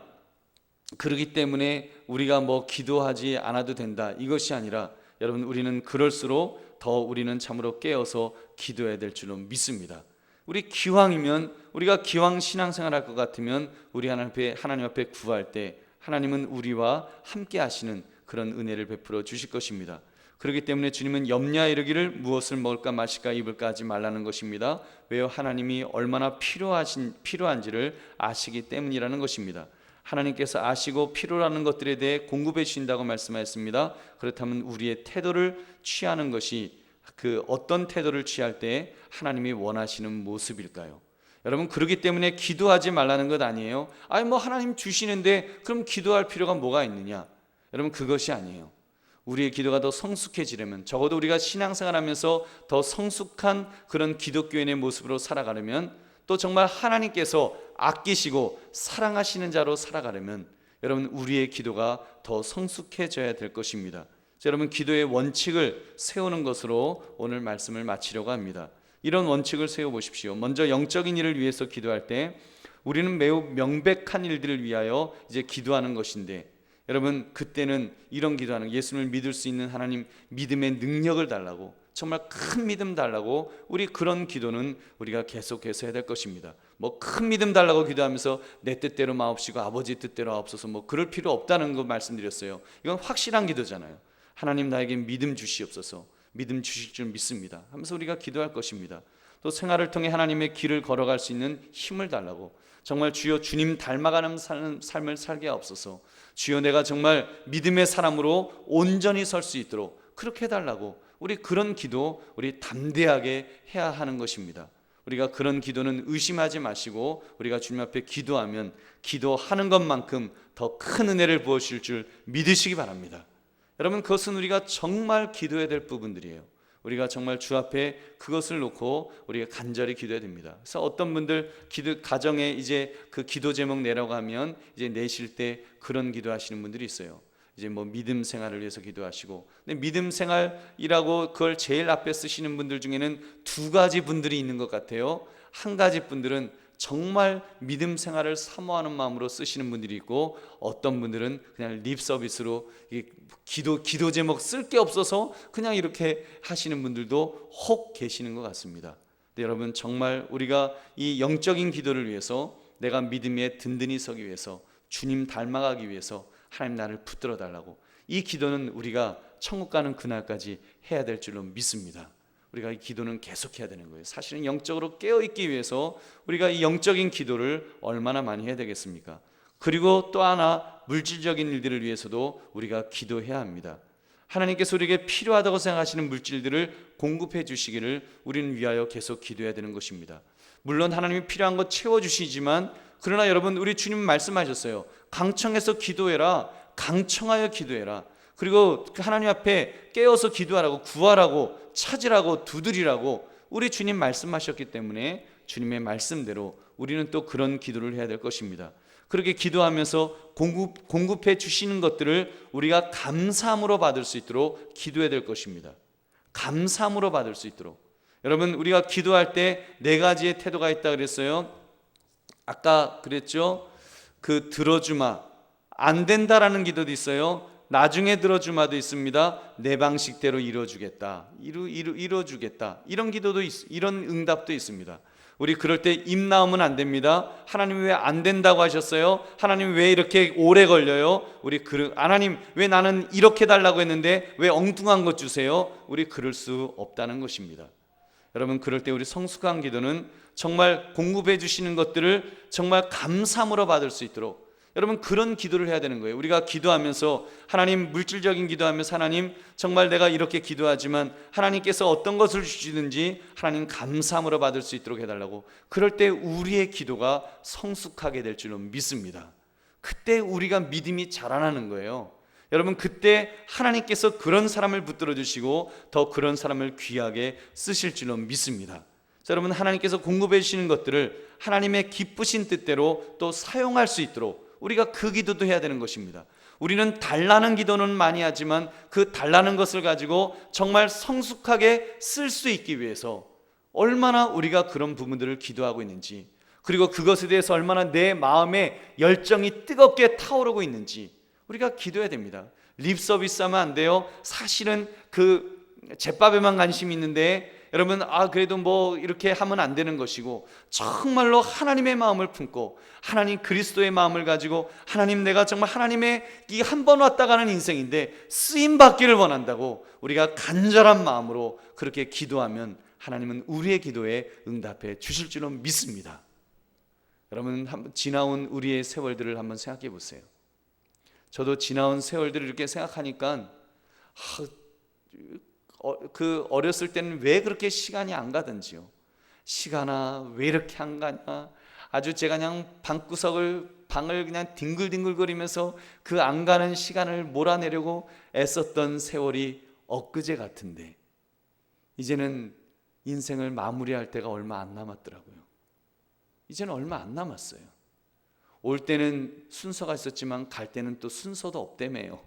A: 그러기 때문에 우리가 뭐 기도하지 않아도 된다, 이것이 아니라 여러분, 우리는 그럴수록 더 우리는 참으로 깨어서 기도해야 될 줄로 믿습니다. 우리 기왕이면, 우리가 기왕 신앙생활 할 것 같으면 우리 하나님 앞에 구할 때 하나님은 우리와 함께 하시는 그런 은혜를 베풀어 주실 것입니다. 그렇기 때문에 주님은 염려하여 이르기를 무엇을 먹을까 마실까 입을까 하지 말라는 것입니다. 왜요? 하나님이 얼마나 필요한지를 아시기 때문이라는 것입니다. 하나님께서 아시고 필요로 하는 것들에 대해 공급해 주신다고 말씀하셨습니다. 그렇다면 우리의 태도를 취하는 것이 그 어떤 태도를 취할 때 하나님이 원하시는 모습일까요? 여러분, 그렇기 때문에 기도하지 말라는 것 아니에요. 아니 뭐 하나님 주시는데 그럼 기도할 필요가 뭐가 있느냐? 여러분, 그것이 아니에요. 우리의 기도가 더 성숙해지려면, 적어도 우리가 신앙생활하면서 더 성숙한 그런 기독교인의 모습으로 살아가려면, 또 정말 하나님께서 아끼시고 사랑하시는 자로 살아가려면 여러분, 우리의 기도가 더 성숙해져야 될 것입니다. 여러분, 기도의 원칙을 세우는 것으로 오늘 말씀을 마치려고 합니다. 이런 원칙을 세워보십시오. 먼저 영적인 일을 위해서 기도할 때 우리는 매우 명백한 일들을 위하여 이제 기도하는 것인데, 여러분, 그때는 이런 기도하는, 예수님을 믿을 수 있는 하나님 믿음의 능력을 달라고, 정말 큰 믿음 달라고, 우리 그런 기도는 우리가 계속해서 해야 될 것입니다. 뭐 큰 믿음 달라고 기도하면서 내 뜻대로 마옵시고 아버지 뜻대로 하옵소서, 뭐 그럴 필요 없다는 거 말씀드렸어요. 이건 확실한 기도잖아요. 하나님 나에게 믿음 주시옵소서, 믿음 주실 줄 믿습니다 하면서 우리가 기도할 것입니다. 또 생활을 통해 하나님의 길을 걸어갈 수 있는 힘을 달라고, 정말 주여 주님 닮아가는 삶을 살게 하옵소서, 주여 내가 정말 믿음의 사람으로 온전히 설 수 있도록 그렇게 해달라고, 우리 그런 기도 우리 담대하게 해야 하는 것입니다. 우리가 그런 기도는 의심하지 마시고 우리가 주님 앞에 기도하면 기도하는 것만큼 더 큰 은혜를 부어주실 줄 믿으시기 바랍니다. 여러분, 그것은 우리가 정말 기도해야 될 부분들이에요. 우리가 정말 주 앞에 그것을 놓고 우리가 간절히 기도해야 됩니다. 그래서 어떤 분들 가정에 이제 그 기도 제목 내라고 하면 이제 내실 때 그런 기도하시는 분들이 있어요. 이제 뭐 믿음 생활을 위해서 기도하시고, 근데 믿음 생활이라고 그걸 제일 앞에 쓰시는 분들 중에는 두 가지 분들이 있는 것 같아요. 한 가지 분들은 정말 믿음 생활을 사모하는 마음으로 쓰시는 분들이 있고, 어떤 분들은 그냥 립 서비스로 기도 제목 쓸 게 없어서 그냥 이렇게 하시는 분들도 혹 계시는 것 같습니다. 근데 여러분, 정말 우리가 이 영적인 기도를 위해서, 내가 믿음에 든든히 서기 위해서, 주님 닮아가기 위해서 하나님 나를 붙들어 달라고, 이 기도는 우리가 천국 가는 그날까지 해야 될 줄로 믿습니다. 우리가 이 기도는 계속해야 되는 거예요. 사실은 영적으로 깨어있기 위해서 우리가 이 영적인 기도를 얼마나 많이 해야 되겠습니까? 그리고 또 하나, 물질적인 일들을 위해서도 우리가 기도해야 합니다. 하나님께서 우리에게 필요하다고 생각하시는 물질들을 공급해 주시기를 우리는 위하여 계속 기도해야 되는 것입니다. 물론 하나님이 필요한 것 채워주시지만, 그러나 여러분, 우리 주님 말씀하셨어요. 강청해서 기도해라, 강청하여 기도해라. 그리고 하나님 앞에 깨어서 기도하라고, 구하라고, 찾으라고, 두드리라고 우리 주님 말씀하셨기 때문에 주님의 말씀대로 우리는 또 그런 기도를 해야 될 것입니다. 그렇게 기도하면서 공급해 주시는 것들을 우리가 감사함으로 받을 수 있도록 기도해야 될 것입니다. 감사함으로 받을 수 있도록. 여러분, 우리가 기도할 때 네 가지의 태도가 있다 그랬어요. 아까 그랬죠. 그 들어주마, 안 된다라는 기도도 있어요. 나중에 들어주마도 있습니다. 내 방식대로 이루어주겠다, 이루어주겠다, 이런 기도도 이런 응답도 있습니다. 우리 그럴 때 입 나오면 안 됩니다. 하나님이 왜 안 된다고 하셨어요? 하나님 왜 이렇게 오래 걸려요? 하나님 왜 나는 이렇게 달라고 했는데 왜 엉뚱한 것 주세요? 우리 그럴 수 없다는 것입니다. 여러분, 그럴 때 우리 성숙한 기도는 정말 공급해 주시는 것들을 정말 감사함으로 받을 수 있도록, 여러분, 그런 기도를 해야 되는 거예요. 우리가 기도하면서 하나님, 물질적인 기도하면서 하나님, 정말 내가 이렇게 기도하지만 하나님께서 어떤 것을 주시든지 하나님 감사함으로 받을 수 있도록 해달라고. 그럴 때 우리의 기도가 성숙하게 될 줄로 믿습니다. 그때 우리가 믿음이 자라나는 거예요. 여러분, 그때 하나님께서 그런 사람을 붙들어 주시고 더 그런 사람을 귀하게 쓰실 줄로 믿습니다. 자, 여러분, 하나님께서 공급해 주시는 것들을 하나님의 기쁘신 뜻대로 또 사용할 수 있도록 우리가 그 기도도 해야 되는 것입니다. 우리는 달라는 기도는 많이 하지만 그 달라는 것을 가지고 정말 성숙하게 쓸 수 있기 위해서 얼마나 우리가 그런 부분들을 기도하고 있는지, 그리고 그것에 대해서 얼마나 내 마음에 열정이 뜨겁게 타오르고 있는지 우리가 기도해야 됩니다. 립 서비스 하면 안 돼요. 사실은 그 제밥에만 관심이 있는데 여러분, 그래도 뭐 이렇게 하면 안 되는 것이고, 정말로 하나님의 마음을 품고 하나님 그리스도의 마음을 가지고 하나님, 내가 정말 하나님의 이 한 번 왔다 가는 인생인데 쓰임 받기를 원한다고 우리가 간절한 마음으로 그렇게 기도하면 하나님은 우리의 기도에 응답해 주실 줄로 믿습니다. 여러분, 한번 지나온 우리의 세월들을 한번 생각해 보세요. 저도 지나온 세월들을 이렇게 생각하니까 그 어렸을 때는 왜 그렇게 시간이 안 가든지요. 시간아, 왜 이렇게 안 가냐. 아주 제가 그냥 방을 그냥 뒹굴뒹굴거리면서 그 안 가는 시간을 몰아내려고 애썼던 세월이 엊그제 같은데, 이제는 인생을 마무리할 때가 얼마 안 남았더라고요. 이제는 얼마 안 남았어요. 올 때는 순서가 있었지만 갈 때는 또 순서도 없다며요.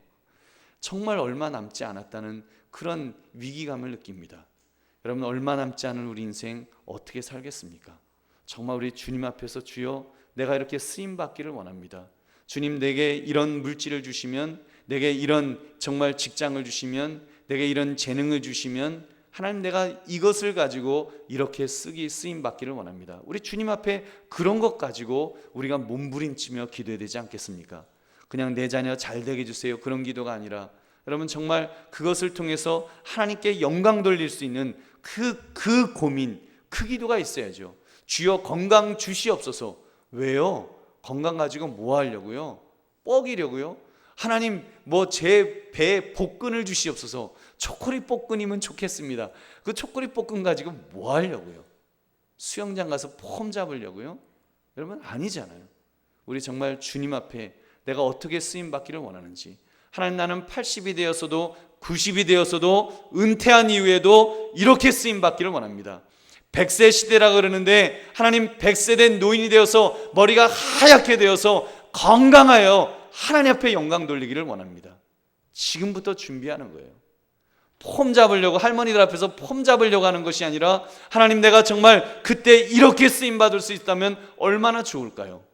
A: 정말 얼마 남지 않았다는 그런 위기감을 느낍니다. 여러분, 얼마 남지 않은 우리 인생 어떻게 살겠습니까? 정말 우리 주님 앞에서 주여, 내가 이렇게 쓰임받기를 원합니다. 주님, 내게 이런 물질을 주시면, 내게 이런 정말 직장을 주시면, 내게 이런 재능을 주시면 하나님, 내가 이것을 가지고 이렇게 쓰임받기를 원합니다. 우리 주님 앞에 그런 것 가지고 우리가 몸부림치며 기도해야 되지 않겠습니까? 그냥 내 자녀 잘 되게 해주세요, 그런 기도가 아니라 여러분, 정말 그것을 통해서 하나님께 영광 돌릴 수 있는 그 고민, 그 기도가 있어야죠. 주여 건강 주시옵소서. 왜요? 건강 가지고 뭐 하려고요? 뻐기려고요? 하나님, 뭐 제 배에 복근을 주시옵소서. 초콜릿 복근이면 좋겠습니다. 그 초콜릿 복근 가지고 뭐 하려고요? 수영장 가서 폼 잡으려고요? 여러분, 아니잖아요. 우리 정말 주님 앞에 내가 어떻게 쓰임 받기를 원하는지, 하나님, 나는 80이 되었어도 90이 되었어도 은퇴한 이후에도 이렇게 쓰임 받기를 원합니다. 100세 시대라 그러는데 하나님, 100세 된 노인이 되어서 머리가 하얗게 되어서 건강하여 하나님 앞에 영광 돌리기를 원합니다. 지금부터 준비하는 거예요. 폼 잡으려고, 할머니들 앞에서 폼 잡으려고 하는 것이 아니라 하나님, 내가 정말 그때 이렇게 쓰임 받을 수 있다면 얼마나 좋을까요?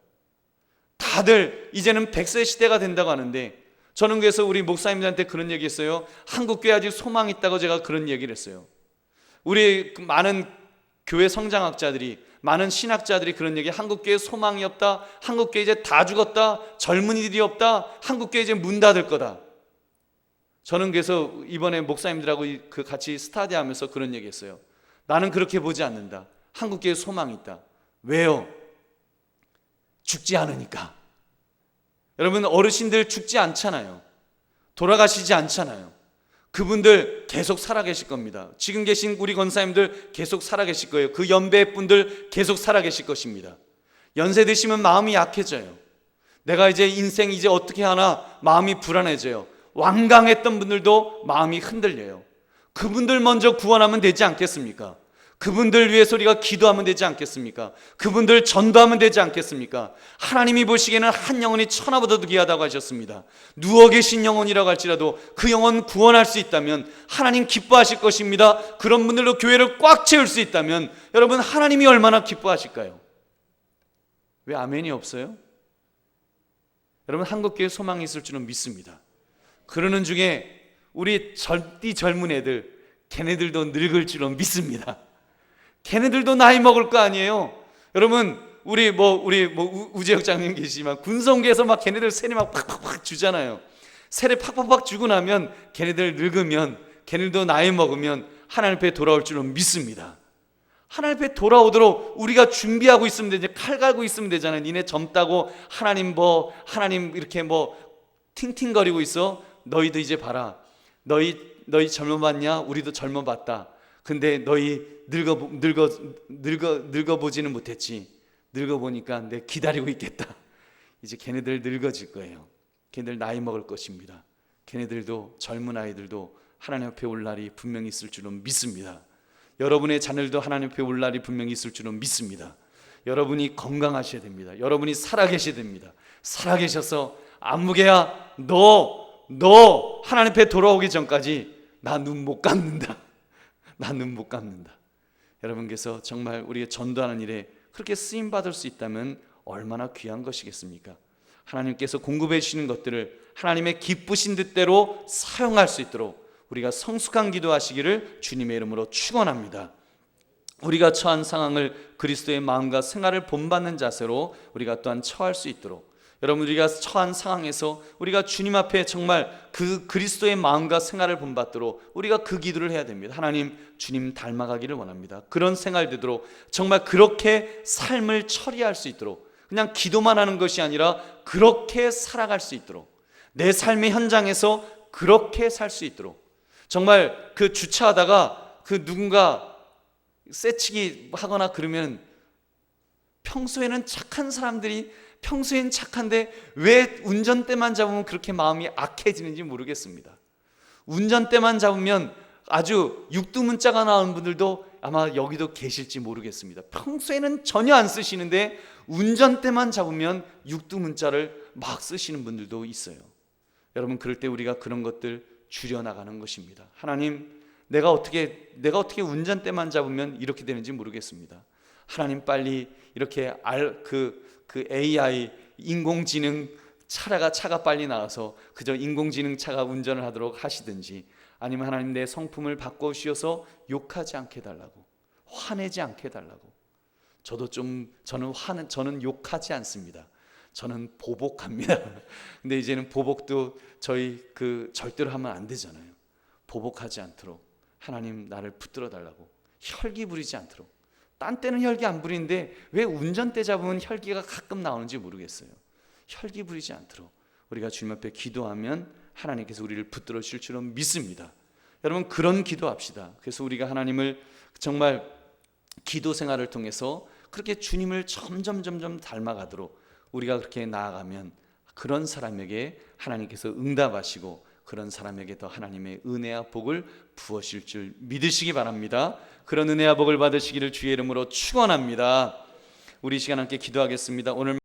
A: 다들 이제는 100세 시대가 된다고 하는데, 저는 그래서 우리 목사님들한테 그런 얘기 했어요. 한국교회 아직 소망이 있다고 제가 그런 얘기를 했어요. 우리 많은 교회 성장학자들이, 많은 신학자들이 그런 얘기, 한국교회 소망이 없다, 한국교회 이제 다 죽었다, 젊은이들이 없다, 한국교회 이제 문 닫을 거다. 저는 그래서 이번에 목사님들하고 같이 스타디하면서 그런 얘기 했어요. 나는 그렇게 보지 않는다. 한국교회 소망이 있다. 왜요? 죽지 않으니까. 여러분, 어르신들 죽지 않잖아요. 돌아가시지 않잖아요. 그분들 계속 살아계실 겁니다. 지금 계신 우리 권사님들 계속 살아계실 거예요. 그 연배 분들 계속 살아계실 것입니다. 연세 드시면 마음이 약해져요. 내가 이제 인생 이제 어떻게 하나 마음이 불안해져요. 완강했던 분들도 마음이 흔들려요. 그분들 먼저 구원하면 되지 않겠습니까? 그분들 위해서 우리가 기도하면 되지 않겠습니까? 그분들 전도하면 되지 않겠습니까? 하나님이 보시기에는 한 영혼이 천하보다도 귀하다고 하셨습니다. 누워 계신 영혼이라고 할지라도 그 영혼 구원할 수 있다면 하나님 기뻐하실 것입니다. 그런 분들로 교회를 꽉 채울 수 있다면 여러분, 하나님이 얼마나 기뻐하실까요? 왜 아멘이 없어요? 여러분, 한국교회 소망이 있을 줄은 믿습니다. 그러는 중에 우리 젊은 애들, 걔네들도 늙을 줄은 믿습니다. 걔네들도 나이 먹을 거 아니에요. 여러분, 우리 우재혁 장님 계시지만 군성계에서 막 걔네들 세례 막 팍팍팍 주잖아요. 세례 팍팍팍 주고 나면 걔네들 늙으면, 걔네들도 나이 먹으면 하나님 앞에 돌아올 줄은 믿습니다. 하나님 앞에 돌아오도록 우리가 준비하고 있으면 되지. 칼 갈고 있으면 되잖아요. 니네 젊다고 하나님 이렇게 팅팅거리고 있어. 너희도 이제 봐라. 너희 젊어봤냐? 우리도 젊어봤다. 근데 너희 늙어보지는 못했지. 늙어보니까 내 기다리고 있겠다. 이제 걔네들 늙어질 거예요. 걔네들 나이 먹을 것입니다. 걔네들도, 젊은 아이들도 하나님 앞에 올 날이 분명히 있을 줄은 믿습니다. 여러분의 자녀들도 하나님 앞에 올 날이 분명히 있을 줄은 믿습니다. 여러분이 건강하셔야 됩니다. 여러분이 살아계셔야 됩니다. 살아계셔서 안무개야, 너 하나님 앞에 돌아오기 전까지 나 눈 못 감는다. 나 눈 못 감는다. 여러분께서 정말 우리가 전도하는 일에 그렇게 쓰임받을 수 있다면 얼마나 귀한 것이겠습니까? 하나님께서 공급해 주시는 것들을 하나님의 기쁘신 뜻대로 사용할 수 있도록 우리가 성숙한 기도하시기를 주님의 이름으로 축원합니다. 우리가 처한 상황을 그리스도의 마음과 생활을 본받는 자세로 우리가 또한 처할 수 있도록, 여러분, 우리가 처한 상황에서 우리가 주님 앞에 정말 그 그리스도의 마음과 생활을 본받도록 우리가 그 기도를 해야 됩니다. 하나님, 주님 닮아가기를 원합니다. 그런 생활 되도록, 정말 그렇게 삶을 처리할 수 있도록, 그냥 기도만 하는 것이 아니라 그렇게 살아갈 수 있도록, 내 삶의 현장에서 그렇게 살 수 있도록, 정말 그 주차하다가 그 누군가 쎄치기 하거나 그러면 평소에는 착한 사람들이 평소엔 착한데 왜 운전대만 잡으면 그렇게 마음이 악해지는지 모르겠습니다. 운전대만 잡으면 아주 육두문자가 나오는 분들도 아마 여기도 계실지 모르겠습니다. 평소에는 전혀 안 쓰시는데 운전대만 잡으면 육두문자를 막 쓰시는 분들도 있어요. 여러분, 그럴 때 우리가 그런 것들 줄여나가는 것입니다. 하나님, 내가 어떻게 운전대만 잡으면 이렇게 되는지 모르겠습니다. 하나님, 빨리 이렇게 그 AI 인공지능 차가 빨리 나와서 그저 인공지능 차가 운전을 하도록 하시든지, 아니면 하나님, 내 성품을 바꿔주셔서 욕하지 않게 해달라고, 화내지 않게 해달라고. 저는 욕하지 않습니다. 저는 보복합니다. 근데 이제는 보복도 저희 절대로 하면 안 되잖아요. 보복하지 않도록 하나님, 나를 붙들어 달라고, 혈기 부리지 않도록. 딴 때는 혈기 안 부리는데 왜 운전대 잡으면 혈기가 가끔 나오는지 모르겠어요. 혈기 부리지 않도록 우리가 주님 앞에 기도하면 하나님께서 우리를 붙들어 주실 줄은 믿습니다. 여러분, 그런 기도합시다. 그래서 우리가 하나님을 정말 기도 생활을 통해서 그렇게 주님을 점점 닮아가도록 우리가 그렇게 나아가면 그런 사람에게 하나님께서 응답하시고 그런 사람에게 더 하나님의 은혜와 복을 부으실 줄 믿으시기 바랍니다. 그런 은혜와 복을 받으시기를 주의 이름으로 축원합니다. 우리 시간 함께 기도하겠습니다. 오늘